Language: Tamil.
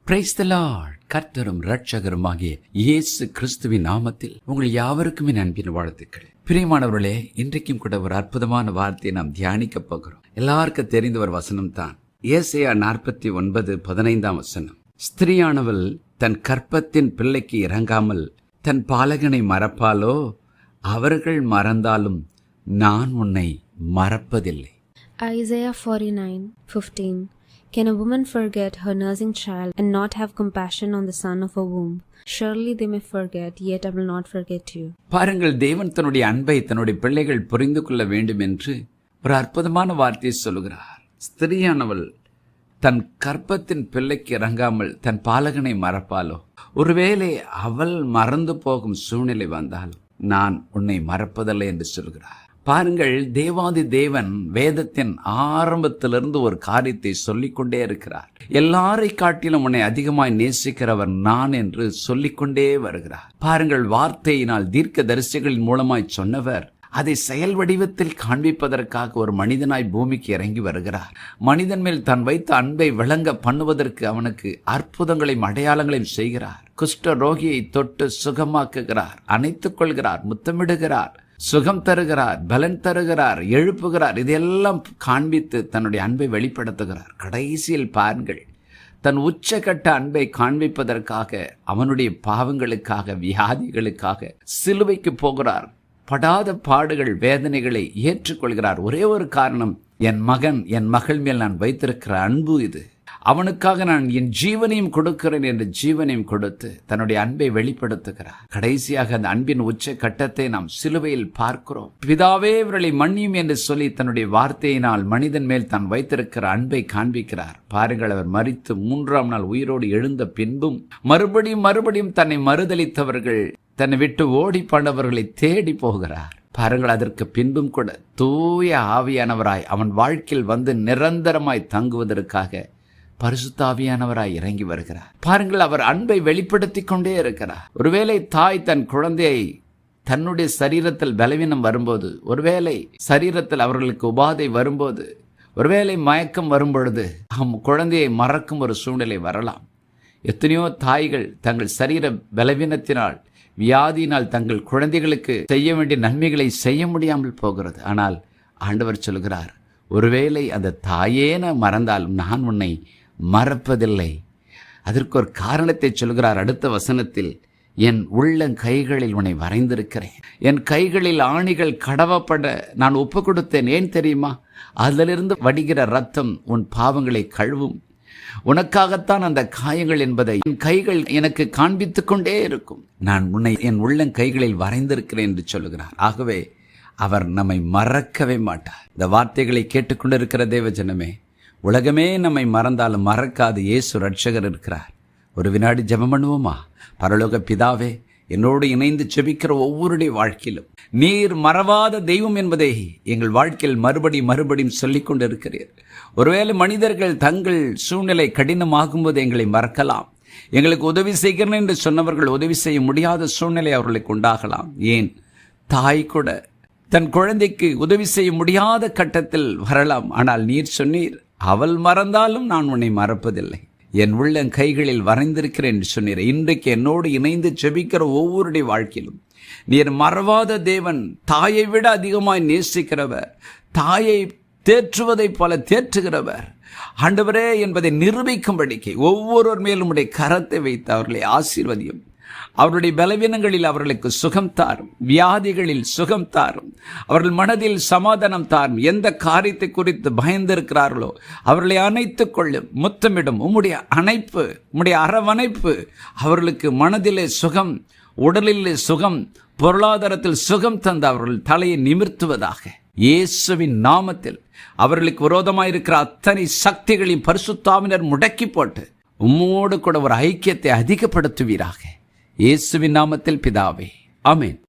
Praise the Lord. கர்த்தரும் இரட்சகருமாகிய இயேசு கிறிஸ்துவின் நாமத்தில் உங்கள் யாவருக்கும் என் அன்பின் வாழ்த்துக்கள். பிரியமானவர்களே, இன்றைக்கும் கூட ஒரு அற்புதமான வார்த்தையை நாம் தியானிக்க போகிறோம். எல்லாருக்கும் தெரிந்த ஒரு வசனம் தான் ஏசாயா 49:15 ஸ்திரீயானவள் தன் கற்பத்தின் பிள்ளைக்கு இறங்காமல் தன் பாலகனை மறப்பாலோ? அவர்கள் மறந்தாலும் நான் உன்னை மறப்பதில்லை. Isaiah 49:15 Can a woman forget her nursing child and not have compassion on the son of her womb? Surely they may forget, yet I will not forget you. பாருங்கள், தேவன் தன்னுடைய அன்பை தன்னுடைய பிள்ளைகள் புரிந்து கொள்ள வேண்டும் என்று ஒரு அற்புதமான வார்த்தையை சொல்லுகிறார். ஸ்திரீயானவள் தன் கற்பத்தின் பிள்ளைக்கு இறங்காமல் தன் பாலகனை மறப்பாலோ? ஒருவேளை அவள் மறந்து போகும் சூழ்நிலை வந்தாலும் நான் உன்னை மறப்பதில்லை என்று சொல்கிறார். பாருங்கள், தேவாதி தேவன் வேதத்தின் ஆரம்பத்திலிருந்து ஒரு காரியத்தை சொல்லிக்கொண்டே இருக்கிறார். எல்லாரை காட்டிலும் உன்னை அதிகமாய் நேசிக்கிறவர் நான் என்று சொல்லிக்கொண்டே வருகிறார். பாருங்கள், வார்த்தையினால் தீர்க்க தரிசிகளின் மூலமாய் சொன்னவர் அதை செயல் வடிவத்தில் காண்பிப்பதற்காக ஒரு மனிதனாய் பூமிக்கு இறங்கி வருகிறார். மனிதன் மேல் தான் வைத்த அன்பை விளங்க பண்ணுவதற்கு அவனுக்கு அற்புதங்களையும் அடையாளங்களையும் செய்கிறார். குஷ்ட ரோகியை தொட்டு சுகமாக்குகிறார், அணைத்துக் கொள்கிறார், முத்தமிடுகிறார், சுகம் தருகிறார், பலன் தருகிறார், எழுப்புகிறார். இதெல்லாம் காண்பித்து தன்னுடைய அன்பை வெளிப்படுத்துகிறார். கடைசியில் பாருங்கள், தன் உச்சகட்ட அன்பை காண்பிப்பதற்காக அவனுடைய பாவங்களுக்காக வியாதிகளுக்காக சிலுவைக்கு போகிறார். படாத பாடுகள் வேதனைகளை ஏற்றுக்கொள்கிறார். ஒரே ஒரு காரணம், என் மகன் என் மகள் மேல் நான் வைத்திருக்கிற அன்பு இது, அவனுக்காக நான் என் ஜீவனையும் கொடுக்கிறேன் என்று ஜீவனையும் கொடுத்து தன்னுடைய அன்பை வெளிப்படுத்துகிறார். கடைசியாக அந்த அன்பின் உச்ச கட்டத்தை நாம் சிலுவையில் பார்க்கிறோம். பிதாவே இவர்களை மன்னியும் என்று சொல்லி தன்னுடைய வார்த்தையினால் மனிதன் மேல் தான் வைத்திருக்கிற அன்பை காண்பிக்கிறார். பாருங்கள், அவர் மரித்து 3ஆம் நாள் உயிரோடு எழுந்த பின்பும் மறுபடியும் தன்னை மறுதலித்தவர்கள், தன்னை விட்டு ஓடி போனவர்களை தேடி போகிறார். பாருங்கள், அதற்கு பின்பும் கூட தூய ஆவியானவராய் அவன் வாழ்க்கையில் வந்து நிரந்தரமாய் தங்குவதற்காக பரிசுத்த ஆவியானவராய் இறங்கி வருகிறார். பாருங்கள், அவர் அன்பை வெளிப்படுத்தி கொண்டே இருக்கிறார். ஒருவேளை தாய் தன் குழந்தையை தன்னுடைய சரீரத்தில் பலவீனம் வரும்போது, ஒருவேளை சரீரத்தில் அவர்களுக்கு உபாதை வரும்போது, ஒருவேளை மயக்கம் வரும்பொழுது குழந்தையை மறக்கும் ஒரு சூழ்நிலை வரலாம். எத்தனையோ தாய்கள் தங்கள் சரீர பலவீனத்தினால் வியாதியினால் தங்கள் குழந்தைகளுக்கு செய்ய வேண்டிய நன்மைகளை செய்ய முடியாமல் போகிறது. ஆனால் ஆண்டவர் சொல்கிறார், ஒருவேளை அந்த தாயேன மறந்தாலும் நான் உன்னை மறப்பதில்லை. அதற்கு ஒரு காரணத்தை சொல்கிறார். அடுத்த வசனத்தில், என் உள்ளங்கைகளில் உன்னை வரைந்திருக்கிறேன், என் கைகளில் ஆணிகள் கடவப்பட நான் ஒப்பு கொடுத்தேன். ஏன் தெரியுமா? அதிலிருந்து வடிகிற ரத்தம் உன் பாவங்களை கழுவும். உனக்காகத்தான் அந்த காயங்கள் என்பதை என் கைகள் எனக்கு காண்பித்து கொண்டே இருக்கும். நான் உன்னை என் உள்ளங்கைகளில் வரைந்திருக்கிறேன் என்று சொல்லுகிறார். ஆகவே அவர் நம்மை மறக்கவே மாட்டார். இந்த வார்த்தைகளை கேட்டுக்கொண்டிருக்கிற தேவ ஜனமே, உலகமே நம்மை மறந்தாலும் மறக்காது இயேசு ரட்சகர் இருக்கிறார். ஒரு வினாடி ஜெபம் பண்ணுவோமா? பரலோக பிதாவே, என்னோடு இணைந்து ஜெபிக்கிற ஒவ்வொருடைய வாழ்க்கையிலும் நீர் மறவாத தெய்வம் என்பதை எங்கள் வாழ்க்கையில் மறுபடியும் சொல்லிக் கொண்டு இருக்கிறீர். ஒருவேளை மனிதர்கள் தங்கள் சூழ்நிலை கடினமாகும்போது எங்களை மறக்கலாம். எங்களுக்கு உதவி செய்கிறேன் என்று சொன்னவர்கள் உதவி செய்ய முடியாத சூழ்நிலை அவர்களுக்கு உண்டாகலாம். ஏன், தாய் கூட தன் குழந்தைக்கு உதவி செய்ய முடியாத கட்டத்தில் வரலாம். ஆனால் நீர் சொன்னீர், அவள் மறந்தாலும் நான் உன்னை மறப்பதில்லை, என் உள்ளங்கைகளில் வரைந்திருக்கிறேன் என்று சொன்னீர். இன்றைக்கு என்னோடு இணைந்து ஜெபிக்கிற ஒவ்வொருடைய வாழ்க்கையிலும் நீர் மறவாத தேவன், தாயை விட அதிகமாய் நேசிக்கிறவர், தாயை தேற்றுவதைப் போல தேற்றுகிறவர் ஆண்டவரே என்பதை நிரூபிக்கும்படிக்கு ஒவ்வொருவர் மேலும் உடைய கரத்தை வைத்து அவர்களை ஆசீர்வதியும். அவருடைய பலவீனங்களில் அவர்களுக்கு சுகம் தாரும், வியாதிகளில் சுகம் தாரும், அவர்கள் மனதில் சமாதானம் தாரும். எந்த காரியத்தை குறித்து பயந்திருக்கிறார்களோ அவர்களை அணைத்துக் கொள்ளும், முத்தமிடும். உம்முடைய அணைப்பு, உம்முடைய அரவணைப்பு அவர்களுக்கு மனதிலே சுகம், உடலிலே சுகம், பொருளாதாரத்தில் சுகம் தந்து அவர்கள் தலையை நிமிர்த்துவதாக. இயேசுவின் நாமத்தில் அவர்களுக்கு விரோதமாயிருக்கிற அத்தனை சக்திகளையும் பரிசுத்த ஆவியானவர் முடக்கி போட்டு உம்மோடு கூட ஒரு ஐக்கியத்தை அதிகப்படுத்துவீராக. இயேசுவின் நாமத்தில் பிதாவே, ஆமென்.